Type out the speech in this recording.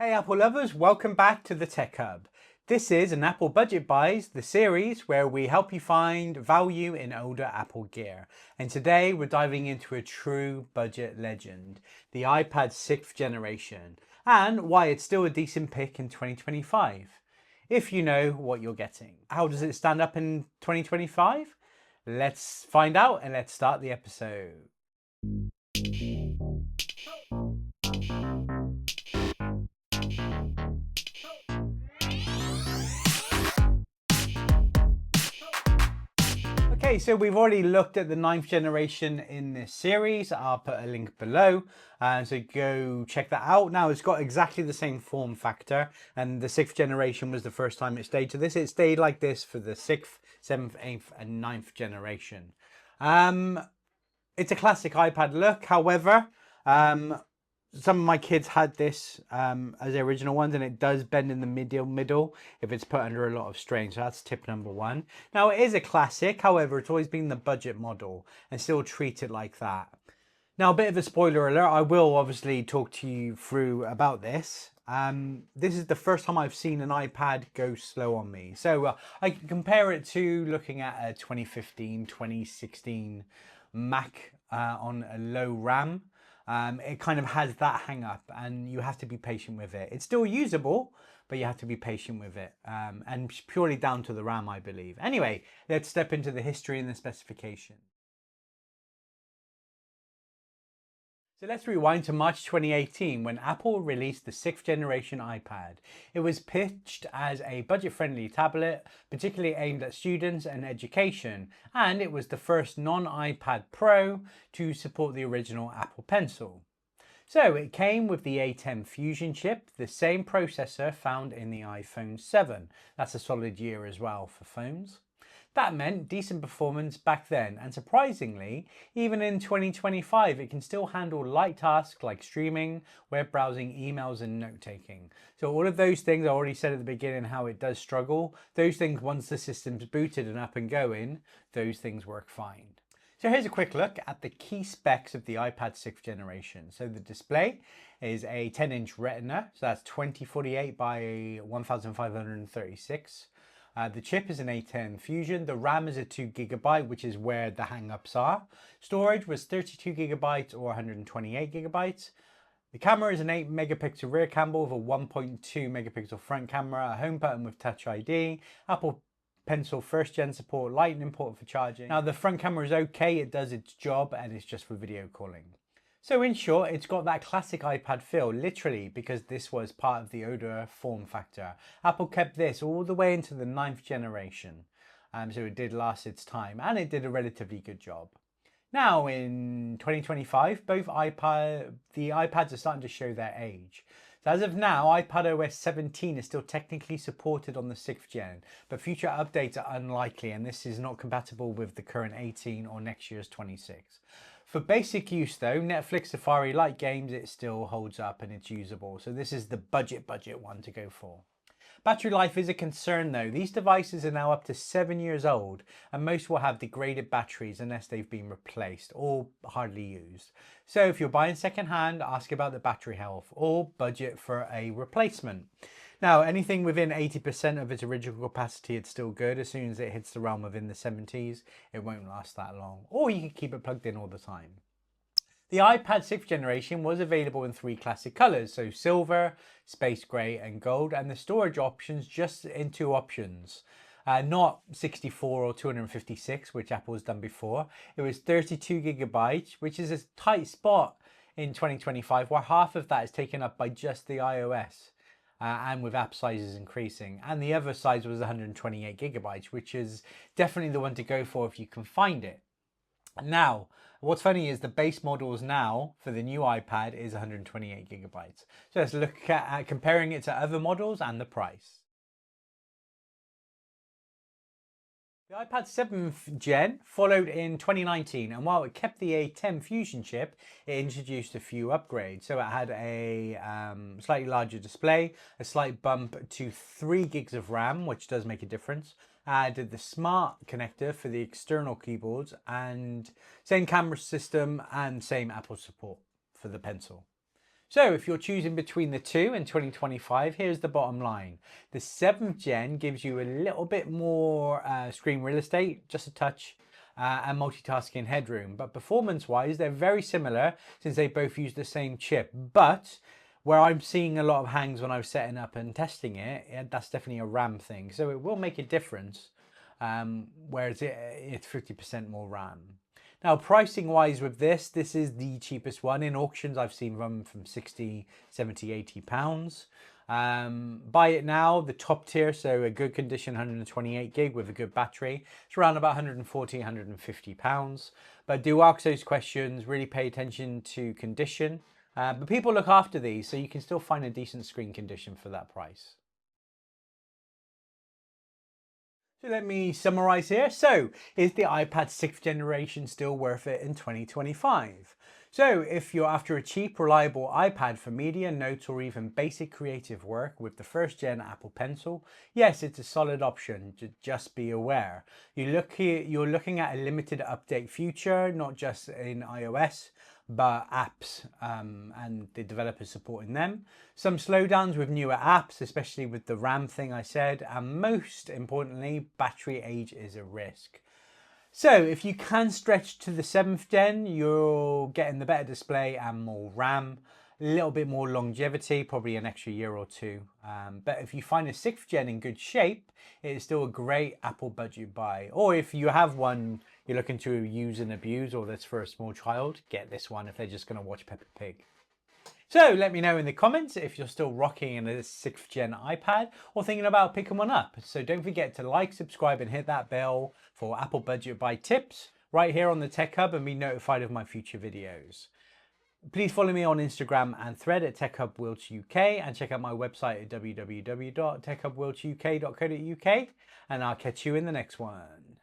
Hey Apple lovers, welcome back to the Tech Hub. This is an Apple Budget Buys, the series where we help you find value in older Apple gear. And today we're diving into a true budget legend, the iPad 6th generation, and why it's still a decent pick in 2025, if you know what you're getting. How does it stand up in 2025? Let's find out and let's start the episode. Okay, so we've already looked at the 9th generation in this series. I'll put a link below, so go check that out. Now it's got exactly the same form factor, and the 6th generation was the first time it stayed to this. It stayed like this for the 6th, 7th, 8th and 9th generation. It's a classic iPad look. However, some of my kids had this as the original ones, and it does bend in the middle if it's put under a lot of strain. So that's tip number one. Now it is a classic, however, it's always been the budget model and still treat it like that. Now a bit of a spoiler alert, I will obviously talk to you through about this. This is the first time I've seen an iPad go slow on me. So I can compare it to looking at a 2015, 2016 Mac on a low RAM. It kind of has that hang up and you have to be patient with it. It's still usable, but you have to be patient with it. And purely down to the RAM, I believe. Anyway, let's step into the history and the specification. So let's rewind to March 2018 when Apple released the 6th generation iPad. It was pitched as a budget-friendly tablet, particularly aimed at students and education, and it was the first non-iPad Pro to support the original Apple Pencil. So it came with the A10 Fusion chip, the same processor found in the iPhone 7. That's a solid year as well for phones. That meant decent performance back then, and surprisingly, even in 2025, it can still handle light tasks like streaming, web browsing, emails, and note-taking. So all of those things I already said at the beginning how it does struggle. Those things, once the system's booted and up and going, those things work fine. So here's a quick look at the key specs of the iPad 6th generation. So the display is a 10-inch Retina, so that's 2048 by 1536. The chip is an A10 Fusion. The RAM is a 2GB, which is where the hang-ups are. Storage was 32GB or 128GB. The camera is an 8 megapixel rear camera with a 1.2 megapixel front camera, a home button with Touch ID, Apple Pencil 1st gen support, Lightning port for charging. Now the front camera is okay, it does its job, and it's just for video calling. So in short, it's got that classic iPad feel, literally, because this was part of the older form factor. Apple kept this all the way into the 9th generation, so it did last its time, and it did a relatively good job. Now in 2025, the iPads are starting to show their age. So as of now, iPadOS 17 is still technically supported on the 6th gen, but future updates are unlikely, and this is not compatible with the current 18 or next year's 26. For basic use though, Netflix, Safari, like games, it still holds up and it's usable. So this is the budget one to go for. Battery life is a concern though. These devices are now up to 7 years old and most will have degraded batteries unless they've been replaced or hardly used. So if you're buying secondhand, ask about the battery health or budget for a replacement. Now, anything within 80% of its original capacity, it's still good. As soon as it hits the realm within the 70s, it won't last that long. Or you can keep it plugged in all the time. The iPad 6th generation was available in 3 classic colors, so silver, space gray, and gold, and the storage options just in 2 options. Not 64 or 256, which Apple's done before. It was 32GB, which is a tight spot in 2025, where half of that is taken up by just the iOS. And with app sizes increasing, and the other size was 128GB, which is definitely the one to go for if you can find it. Now, what's funny is the base models now for the new iPad is 128GB. So let's look at comparing it to other models and the price. The iPad 7th gen followed in 2019, and while it kept the A10 Fusion chip, it introduced a few upgrades. So it had a slightly larger display, a slight bump to 3 gigs of RAM, which does make a difference. Added the smart connector for the external keyboards, and same camera system and same Apple support for the Pencil. So if you're choosing between the two in 2025, here's the bottom line. The 7th gen gives you a little bit more screen real estate, just a touch, and multitasking headroom. But performance-wise, they're very similar since they both use the same chip. But where I'm seeing a lot of hangs when I was setting up and testing it, that's definitely a RAM thing. So it will make a difference, whereas it's 50% more RAM. Now, pricing wise with this is the cheapest one. In auctions, I've seen them from 60, 70, 80 pounds. Buy it now, the top tier, so a good condition 128 gig with a good battery. It's around about 140, 150 pounds. But do ask those questions, really pay attention to condition. But people look after these, so you can still find a decent screen condition for that price. So let me summarize here. So is the iPad 6th generation still worth it in 2025? So if you're after a cheap, reliable iPad for media, notes, or even basic creative work with the 1st gen Apple Pencil, yes, it's a solid option. Just be aware. You're looking at a limited update future, not just in iOS, but apps and the developers supporting them. Some slowdowns with newer apps, especially with the RAM thing I said, and most importantly, battery age is a risk. So if you can stretch to the 7th gen, you're getting the better display and more RAM, a little bit more longevity, probably an extra year or two. But if you find a 6th gen in good shape, it is still a great Apple budget buy. Or if you have one you're looking to use and abuse, or that's for a small child, get this one if they're just going to watch Peppa Pig. So let me know in the comments if you're still rocking a 6th gen iPad or thinking about picking one up. So don't forget to like, subscribe and hit that bell for Apple budget buy tips right here on the Tech Hub and be notified of my future videos. Please follow me on Instagram and Thread at TechHubWilts.uk and check out my website at www.techhubwiltsuk.co.uk and I'll catch you in the next one.